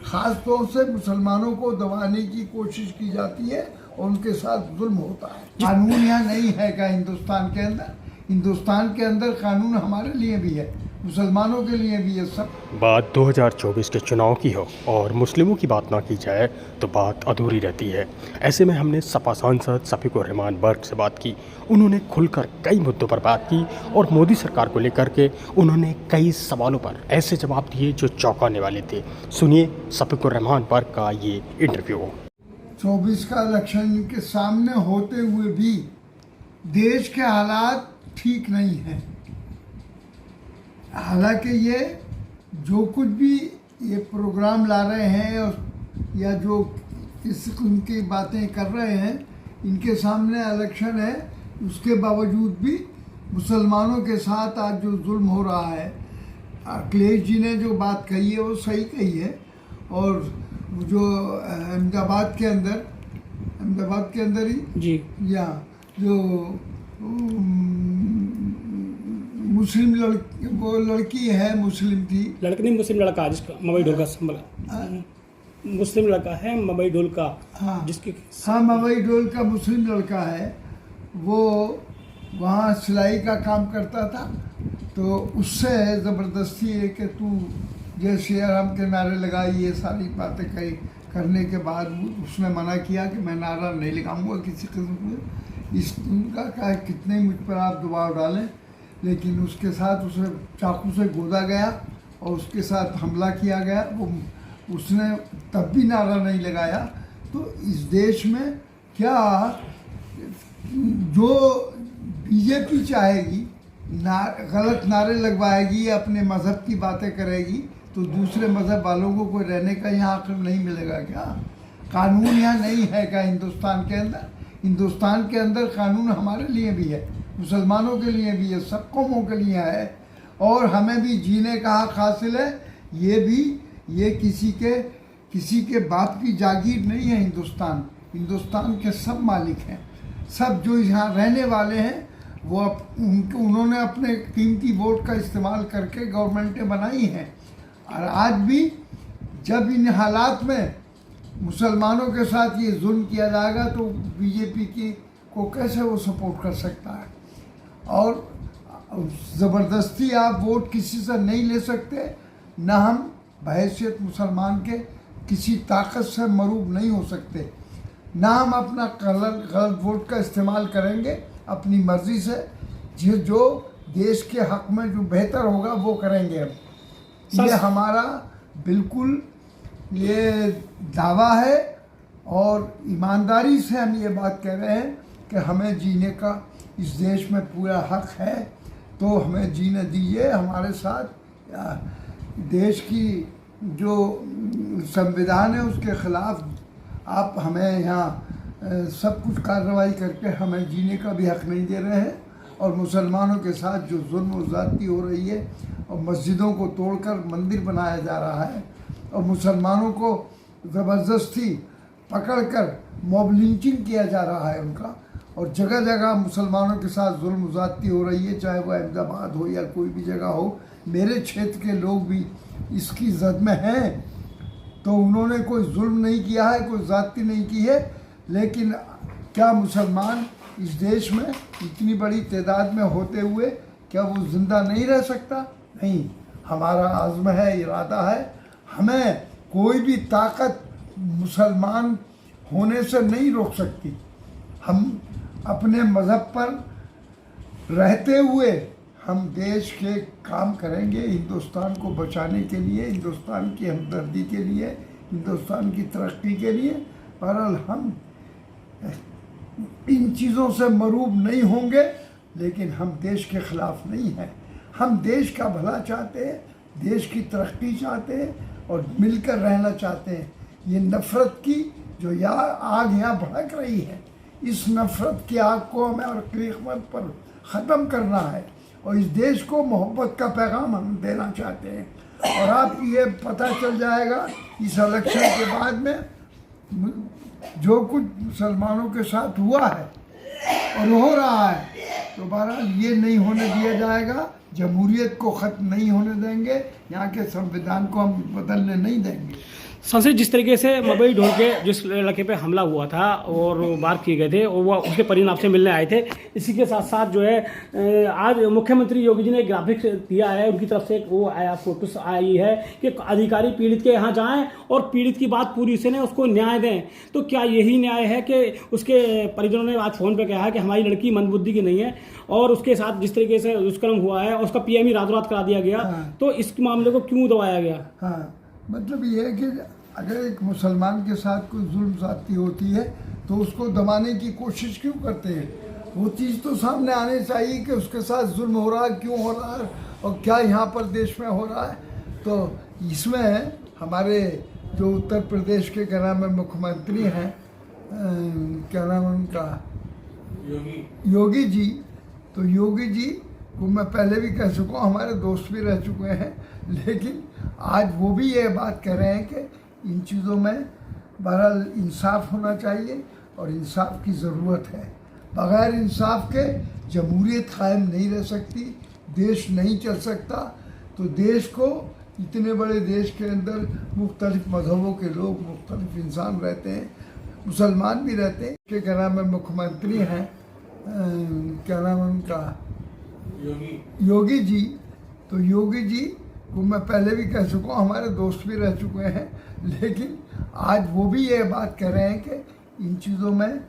ख़ास तौर से मुसलमानों को दबाने की कोशिश की जाती है और उनके साथ जुल्म होता है। कानून यहाँ नहीं है क्या हिंदुस्तान के अंदर? हिंदुस्तान के अंदर कानून हमारे लिए भी है, मुसलमानों के लिए भी है। सब बात 2024 के चुनाव की हो और मुस्लिमों की बात ना की जाए तो बात अधूरी रहती है। ऐसे में हमने सपा सांसद शफीकुर रहमान बर्क से बात की। उन्होंने खुलकर कई मुद्दों पर बात की और मोदी सरकार को लेकर के उन्होंने कई सवालों पर ऐसे जवाब दिए जो चौंकाने वाले थे। सुनिए शफीकुर रहमान बर्क का ये इंटरव्यू। 24 का इलेक्शन के सामने होते हुए भी देश के हालात ठीक नहीं हैं। हालांकि ये जो कुछ भी ये प्रोग्राम ला रहे हैं और या जो इस उनकी बातें कर रहे हैं, इनके सामने इलेक्शन है, उसके बावजूद भी मुसलमानों के साथ आज जो जुल्म हो रहा है, अखिलेश जी ने जो बात कही है वो सही कही है। और जो अहमदाबाद के अंदर ही जी या जो मुस्लिम लड़की है, मुस्लिम थी, लड़का नहीं मुस्लिम लड़का जिसका मवई ढोल का संभल मुस्लिम लड़का है मवई ढोल का। हाँ जिसकी हाँ, मवई डोल का मुस्लिम लड़का है। वो वहाँ सिलाई का काम करता था, तो उससे ज़बरदस्ती है कि तू जय श्री राम के नारे लगाई, ये सारी बातें कही। करने के बाद उसने मना किया कि मैं नारा नहीं लगाऊंगा किसी किस्म को। इस उनका क्या, कितने मुझ पर आप दबाव डालें, लेकिन उसके साथ उसे चाकू से गोदा गया और उसके साथ हमला किया गया। वो उसने तब भी नारा नहीं लगाया। तो इस देश में क्या जो बीजेपी चाहेगी, गलत नारे लगवाएगी, अपने मज़हब की बातें करेगी, तो दूसरे मज़हब वालों को कोई रहने का यहाँ हक़ नहीं मिलेगा क्या? कानून यहाँ नहीं है क्या हिंदुस्तान के अंदर? हिंदुस्तान के अंदर कानून हमारे लिए भी है, मुसलमानों के लिए भी है, सब कौमों के लिए है। और हमें भी जीने का हक़ हासिल है। ये किसी के बाप की जागीर नहीं है। हिंदुस्तान के सब मालिक हैं। सब जो यहाँ रहने वाले हैं वो उन्होंने अपने कीमती वोट का इस्तेमाल करके गवर्नमेंटें बनाई हैं। और आज भी जब इन हालात में मुसलमानों के साथ ये जुल्म किया जाएगा तो बीजेपी को कैसे वो सपोर्ट कर सकता है? और ज़बरदस्ती आप वोट किसी से नहीं ले सकते। न हम बहैसियत मुसलमान के किसी ताकत से मरूब नहीं हो सकते। ना हम अपना गलत वोट का इस्तेमाल करेंगे अपनी मर्ज़ी से। जो देश के हक़ में जो बेहतर होगा वो करेंगे हम। ये हमारा बिल्कुल ये दावा है और ईमानदारी से हम ये बात कह रहे हैं कि हमें जीने का इस देश में पूरा हक़ है, तो हमें जीने दीजिए हमारे साथ। देश की जो संविधान है उसके ख़िलाफ़ आप हमें यहाँ सब कुछ कार्रवाई करके हमें जीने का भी हक़ नहीं दे रहे हैं। और मुसलमानों के साथ जो जुल्म और ज़्यादती हो रही है और मस्जिदों को तोड़कर मंदिर बनाया जा रहा है और मुसलमानों को ज़बरदस्ती पकड़कर मॉब लिंचिंग किया जा रहा है उनका, और जगह जगह मुसलमानों के साथ जुल्म ज़्यादती हो रही है, चाहे वह अहमदाबाद हो या कोई भी जगह हो। मेरे क्षेत्र के लोग भी इसकी जद में हैं। तो उन्होंने कोई जुल्म नहीं किया है, कोई ज़्यादती नहीं की है, लेकिन क्या मुसलमान इस देश में इतनी बड़ी तादाद में होते हुए क्या वो ज़िंदा नहीं रह सकता? नहीं, हमारा आज़्म है, इरादा है। हमें कोई भी ताकत मुसलमान होने से नहीं रोक सकती। हम अपने मज़हब पर रहते हुए हम देश के काम करेंगे, हिंदुस्तान को बचाने के लिए, हिंदुस्तान की हमदर्दी के लिए, हिंदुस्तान की तरक्की के लिए। बहरहाल हम इन चीज़ों से मरूब नहीं होंगे, लेकिन हम देश के ख़िलाफ़ नहीं हैं। हम देश का भला चाहते हैं, देश की तरक्की चाहते हैं और मिलकर रहना चाहते हैं। ये नफ़रत की जो आग यहाँ भड़क रही है, इस नफ़रत की आग को हमें और क़यामत पर ख़त्म करना है और इस देश को मोहब्बत का पैगाम हम देना चाहते हैं। और आप ये पता चल जाएगा इस इलेक्शन के बाद में जो कुछ मुसलमानों के साथ हुआ है और हो रहा है, तो बहरहाल ये नहीं होने दिया जाएगा। जमहूरियत को ख़त्म नहीं होने देंगे, यहाँ के संविधान को हम बदलने नहीं देंगे। संसद जिस तरीके से मबई ढोल के जिस लड़के पे हमला हुआ था और वार किए गए थे और वो उसके परिणाम से मिलने आए थे, इसी के साथ साथ जो है आज मुख्यमंत्री योगी जी ने एक ग्राफिक्स दिया है, उनकी तरफ से एक वो आया फोटोस आई है कि अधिकारी पीड़ित के यहाँ जाएं और पीड़ित की बात पूरी से उसको न्याय दें। तो क्या यही न्याय है कि उसके परिजनों ने आज फ़ोन पर कहा कि हमारी लड़की मंदबुद्धि की नहीं है और उसके साथ जिस तरीके से दुष्कर्म हुआ है और उसका पीएम रातों रात करा दिया गया, तो इस मामले को क्यों दबाया गया? हाँ, मतलब ये है कि अगर एक मुसलमान के साथ कोई जुल्म ज़्यादती होती है तो उसको दबाने की कोशिश क्यों करते हैं? वो चीज़ तो सामने आनी चाहिए कि उसके साथ जुल्म हो रहा है, क्यों हो रहा है और क्या यहाँ पर देश में हो रहा है। तो इसमें हमारे जो उत्तर प्रदेश के क्या नाम है मुख्यमंत्री हैं, क्या नाम है उनका, योगी जी। तो योगी जी को मैं पहले भी कह चुका हूँ, हमारे दोस्त भी रह चुके हैं, लेकिन आज वो भी ये बात कह रहे हैं कि इन चीज़ों में बहरहाल इंसाफ होना चाहिए और इंसाफ की ज़रूरत है। बग़ैर इंसाफ के जमहूरियत कायम नहीं रह सकती, देश नहीं चल सकता। तो देश को, इतने बड़े देश के अंदर मुख्तलिफ मज़हबों के लोग, मुख्तलिफ इंसान रहते हैं, मुसलमान भी रहते हैं। के क्या नाम है मुख्यमंत्री हैं, क्या नाम है उनका, योगी जी। तो योगी जी को मैं पहले भी कह चुका हूँ, हमारे दोस्त भी रह चुके हैं, लेकिन आज वो भी ये बात कह रहे हैं कि इन चीज़ों में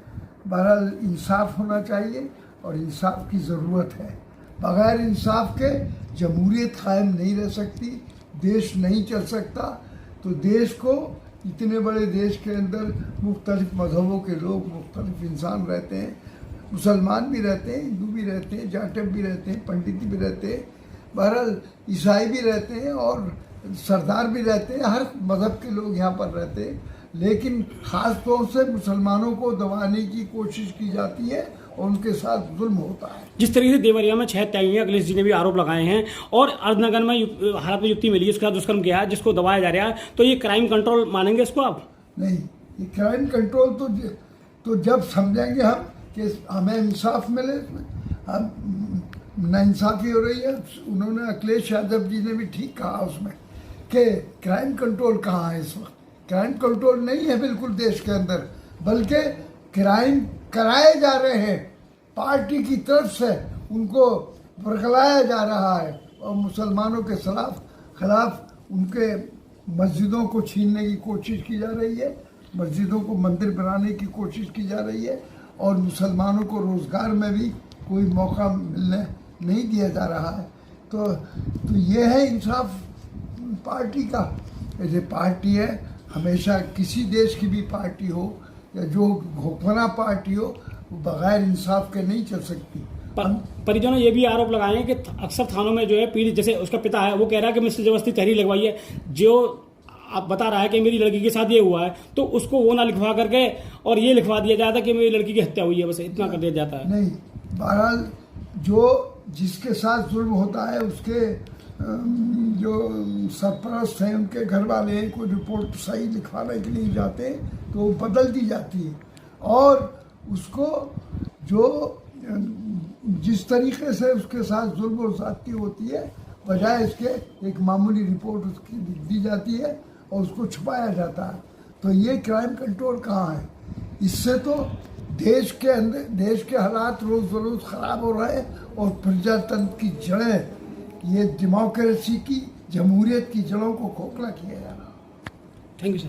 बहरहाल इंसाफ होना चाहिए और इंसाफ की ज़रूरत है। बग़ैर इंसाफ के जमहूरियत कायम नहीं रह सकती, देश नहीं चल सकता। तो देश को, इतने बड़े देश के अंदर मुख्तलिफ मज़हबों के लोग, मुख्तलिफ इंसान रहते हैं, मुसलमान भी रहते हैं, हिंदू भी रहते हैं, जाटव भी रहते हैं, पंडित भी रहते हैं, बहरहाल ईसाई भी रहते हैं और सरदार भी रहते हैं, हर मज़हब के लोग यहाँ पर रहते हैं। लेकिन ख़ास तौर से मुसलमानों को दबाने की कोशिश की जाती है और उनके साथ जुल्म होता है। जिस तरीके से देवरिया में 6 त्यागियां अखिलेश जी ने भी आरोप लगाए हैं और अर्धनगर में हालत में युक्ति मिली, उसके बाद दुष्कर्म किया है जिसको दबाया जा रहा है, तो ये क्राइम कंट्रोल मानेंगे इसको आप? नहीं, ये क्राइम कंट्रोल तो जब समझेंगे हम कि हमें इंसाफ मिले। हम नाइंसाफ़ी हो रही है। उन्होंने, अखिलेश यादव जी ने भी ठीक कहा उसमें कि क्राइम कंट्रोल कहाँ है इस वक्त। क्राइम कंट्रोल नहीं है बिल्कुल देश के अंदर, बल्कि क्राइम कराए जा रहे हैं, पार्टी की तरफ से उनको बरगलाया जा रहा है और मुसलमानों के खिलाफ उनके मस्जिदों को छीनने की कोशिश की जा रही है, मस्जिदों को मंदिर बनाने की कोशिश की जा रही है और मुसलमानों को रोज़गार में भी कोई मौका मिलने नहीं दिया जा रहा है। तो ये है इंसाफ पार्टी का। ये पार्टी है, हमेशा किसी देश की भी पार्टी हो या जो हुक्मरान पार्टी हो, वो बग़ैर इंसाफ के नहीं चल सकती। परिजनों ने ये भी आरोप लगाए हैं कि अक्सर थानों में जो है पीड़ित, जैसे उसका पिता है वो कह रहा है कि मुझसे ज़बरदस्ती तहरीर लगवाई है, जो आप बता रहा है कि मेरी लड़की के साथ ये हुआ है, तो उसको वो ना लिखवा करके और ये लिखवा दिया जाता है कि मेरी लड़की की हत्या हुई है, बस इतना कर दिया जाता है। नहीं, बहरहाल जो जिसके साथ जुल्म होता है उसके जो सरपरस्त हैं, उनके घर वाले हैं, कोई रिपोर्ट सही लिखवाने के लिए जाते हैं तो वो बदल दी जाती है और उसको जो जिस तरीके से उसके साथ जुल्म और ज़्यादती होती है, बजाय इसके एक मामूली रिपोर्ट उसकी लिख दी जाती है और उसको छुपाया जाता है। तो ये क्राइम कंट्रोल कहाँ है? इससे तो देश के अंदर, देश के हालात रोज़ बरोज़ ख़राब हो रहे हैं और प्रजातंत्र की जड़ें, ये डेमोक्रेसी की, जमहूरियत की जड़ों को खोखला किया जा रहा है। Thank you sir.